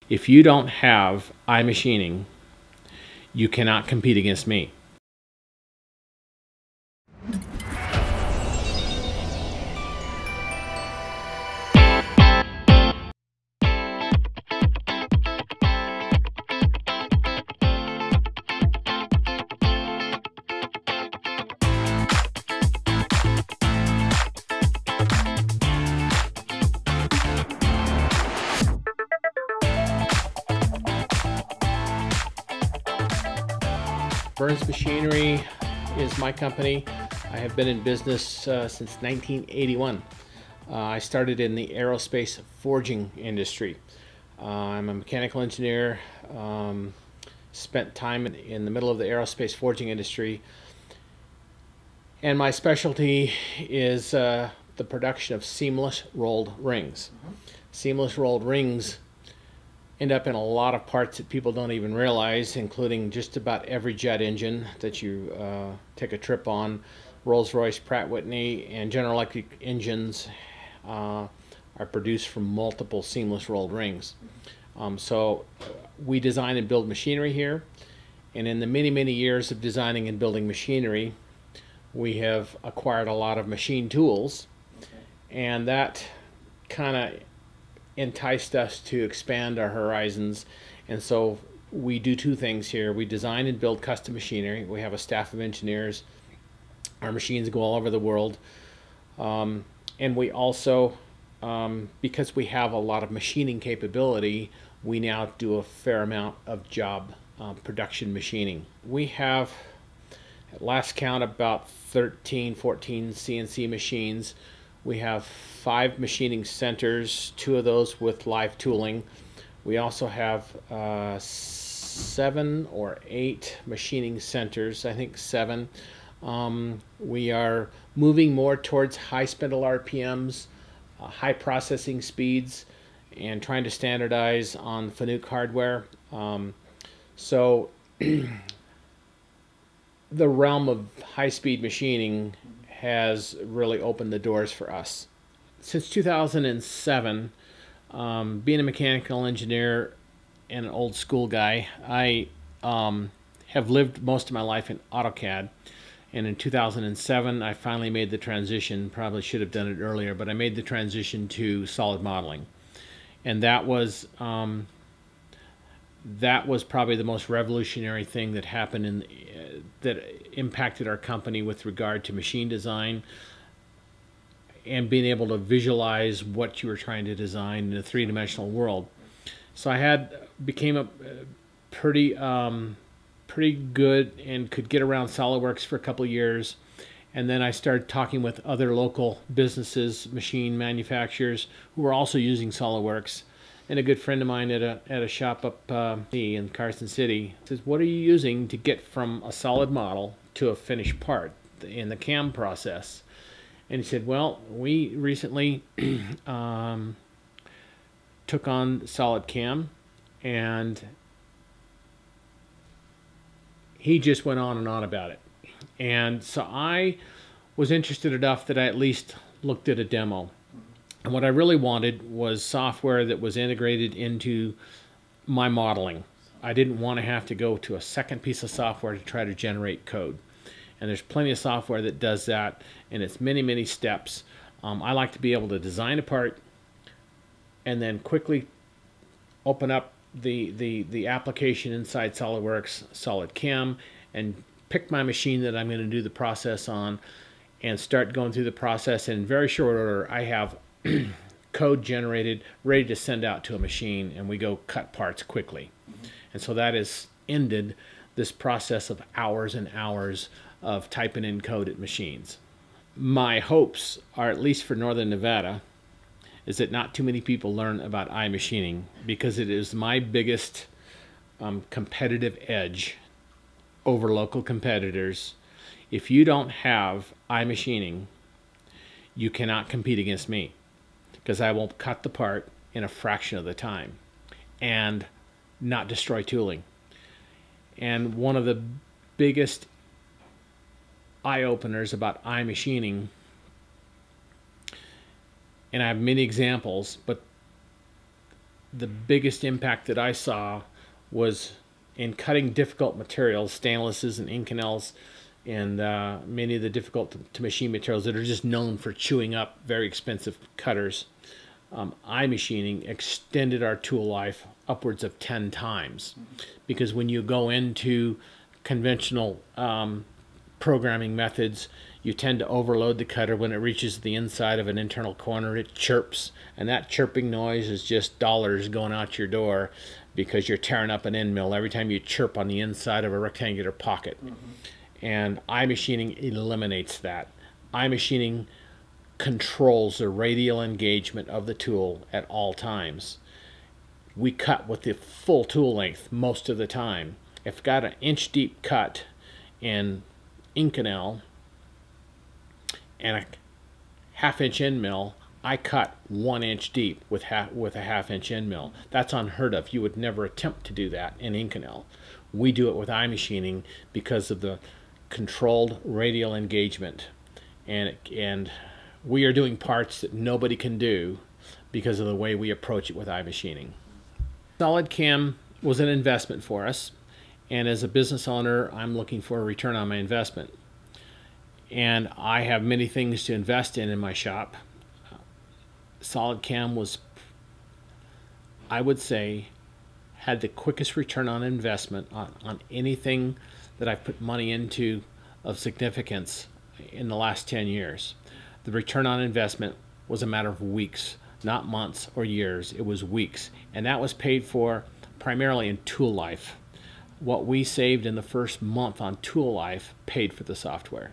If you don't have iMachining, you cannot compete against me. Burns Machinery is my company. I have been in business since 1981. I started in the aerospace forging industry. I'm a mechanical engineer, spent time in the middle of the aerospace forging industry, and my specialty is the production of seamless rolled rings. Seamless rolled rings end up in a lot of parts that people don't even realize, including just about every jet engine that you take a trip on. Rolls-Royce, Pratt & Whitney, and General Electric engines are produced from multiple seamless rolled rings. So we design and build machinery here, and in the many years of designing and building machinery, we have acquired a lot of machine tools, and that kind of enticed us to expand our horizons. And so we do two things here. We design and build custom machinery. We have a staff of engineers. Our machines go all over the world. And we also, because we have a lot of machining capability, we now do a fair amount of job production machining. We have, at last count, about 13, 14 CNC machines. We have 5 machining centers, 2 of those with live tooling. We also have 7 or 8 machining centers, I think 7. We are moving more towards high spindle RPMs, high processing speeds, and trying to standardize on Fanuc hardware. So the realm of high-speed machining has really opened the doors for us. Since 2007, being a mechanical engineer and an old school guy, I have lived most of my life in AutoCAD. And in 2007, I finally made the transition. Probably should have done it earlier, but I made the transition to solid modeling. And that was probably the most revolutionary thing that happened that impacted our company with regard to machine design and being able to visualize what you were trying to design in a three-dimensional world. So I became a pretty good and could get around SolidWorks for a couple of years, and then I started talking with other local businesses, machine manufacturers, who were also using SolidWorks. And a good friend of mine at a shop up in Carson City says, "What are you using to get from a solid model to a finished part in the CAM process?" And he said, "Well, we recently took on SolidCAM," and he just went on and on about it. And so I was interested enough that I at least looked at a demo. And what I really wanted was software that was integrated into my modeling. I didn't want to have to go to a second piece of software to try to generate code. And there's plenty of software that does that, and it's many steps. I like to be able to design a part and then quickly open up the application inside SolidWorks, SolidCAM, and pick my machine that I'm going to do the process on and start going through the process. And in very short order, I have code generated, ready to send out to a machine, and we go cut parts quickly. And so that has ended this process of hours and hours of typing in code at machines. My hopes are, at least for Northern Nevada, is that not too many people learn about iMachining, because it is my biggest competitive edge over local competitors. If you don't have iMachining, you cannot compete against me, because I will cut the part in a fraction of the time and not destroy tooling. And one of the biggest eye-openers about iMachining, and I have many examples, but the biggest impact that I saw was in cutting difficult materials, stainlesses and Inconels, and many of the difficult to machine materials that are just known for chewing up very expensive cutters. iMachining extended our tool life upwards of 10 times, because when you go into conventional programming methods, you tend to overload the cutter. When it reaches the inside of an internal corner, it chirps, and that chirping noise is just dollars going out your door, because you're tearing up an end mill every time you chirp on the inside of a rectangular pocket. And iMachining eliminates that. iMachining controls the radial engagement of the tool at all times. We cut with the full tool length most of the time. If I've got an inch deep cut in Inconel and a half-inch end mill, I cut 1 inch deep with a half-inch end mill. That's unheard of. You would never attempt to do that in Inconel. We do it with iMachining because of the controlled radial engagement, and we are doing parts that nobody can do because of the way we approach it with iMachining. SolidCAM was an investment for us, and as a business owner, I'm looking for a return on my investment. And I have many things to invest in my shop. SolidCAM was, I would say, had the quickest return on investment on anything that I've put money into of significance in the last 10 years. The return on investment was a matter of weeks, not months or years. It was weeks, and that was paid for primarily in tool life. What we saved in the first month on tool life paid for the software.